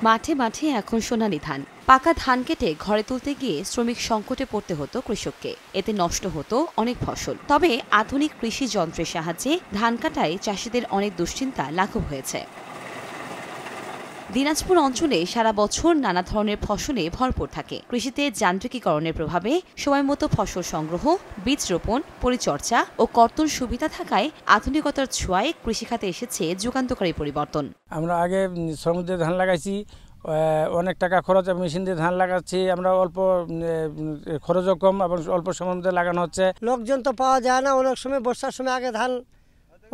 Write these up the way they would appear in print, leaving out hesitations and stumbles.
মাঠে মাঠে এখন সোনালী ধান। পাকা ধান কেটে ঘরে তুলতে গিয়ে শ্রমিক সংকটে পড়তে হতো কৃষককে। এতে নষ্ট হতো অনেক ফসল। তবে আধুনিক কৃষি যন্ত্রের সাহায্যে ধান কাটায় চাষিদের অনেক দুশ্চিন্তা লাঘব হয়েছে। দিনাজপুর অঞ্চলে সারা বছর নানা ধরনের ফসলে ভরপুর থাকে। কৃষিতে যান্ত্রিকীকরণের প্রভাবে সময়মতো ফসল সংগ্রহ, বীজ রোপণ, পরিচর্যা ও কর্তন সুবিধা থাকায় আধুনিকতার ছোঁয়ায় কৃষিখাতে এসেছে যুগান্তকারী পরিবর্তন। আমরা আগে শ্রমিক দিয়ে ধান লাগাইছি, অনেক টাকা খরচ, মেশিন দিয়ে ধান লাগাচ্ছি আমরা, অল্প খরচও কম এবং অল্প সময়ের মধ্যে লাগানো হচ্ছে। লোকজন তো পাওয়া যায় না, অনেক সময় বর্ষার সময় আগে ধান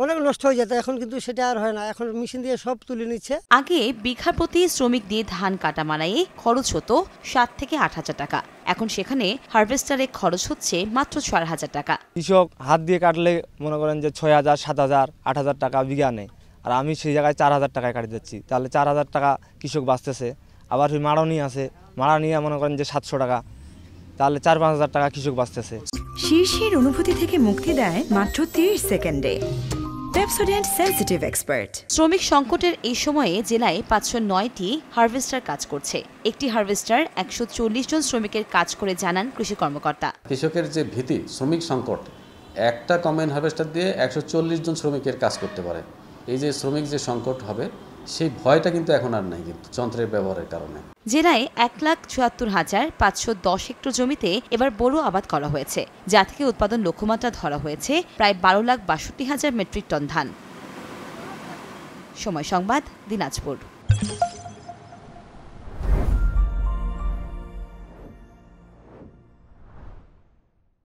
অনেক নষ্ট হয়ে যেত, এখন কিন্তু সেটা আর হয় না, এখন মেশিন দিয়ে সব তুলে নিচ্ছে। আগে বিঘা প্রতি শ্রমিক দিয়ে ধান কাটা মানায় খরচ হতো 7 থেকে 8 হাজার টাকা। এখন সেখানে হারভেস্টারে খরচ হচ্ছে মাত্র 4,000 টাকা। কৃষক হাত দিয়ে কাটলে মনে করেন যে 6,000, 7,000, 8,000 টাকা বিঘা নেয়, আর আমি সেই জায়গায় 4,000 টাকায় কাটি যাচ্ছি, তাহলে 4,000 টাকা কৃষক বাঁচতেছে। আবার ওই মাড়ানি আছে, মাড়ানি মনে করেন যে 700 টাকা, তাহলে 4-5 হাজার টাকা কৃষক বাঁচতেছে। শীর্ষের অনুভূতি থেকে মুক্তি দেয় মাত্র 30 সেকেন্ডে পেপসোডেন্ট সেনসিটিভ এক্সপার্ট। শ্রমিক সংকটের এই সময়ে জেলায় 509টি হারভেস্টার কাজ করছে। একটি হারভেস্টার 140 জন শ্রমিকের কাজ করে জানান কৃষি কর্মকর্তা। কৃষকের যে ভীতি, শ্রমিক সংকট, একটা কম্বাইন হারভেস্টার দিয়ে 140 জন শ্রমিকের কাজ করতে পারে। এই যে শ্রমিক যে সংকট হবে, সেই ভয়টা কিন্তু এখন আর নাই, কিন্তু যন্ত্রের ব্যবহারের কারণে। জেলায় 1,74,510 হেক্টর জমিতে এবার বোরো আবাদ করা হয়েছে, যা থেকে উৎপাদন লক্ষ্যমাত্রা ধরা হয়েছে প্রায় 12,62,000 মেট্রিক টন ধান। সময় সংবাদ, দিনাজপুর।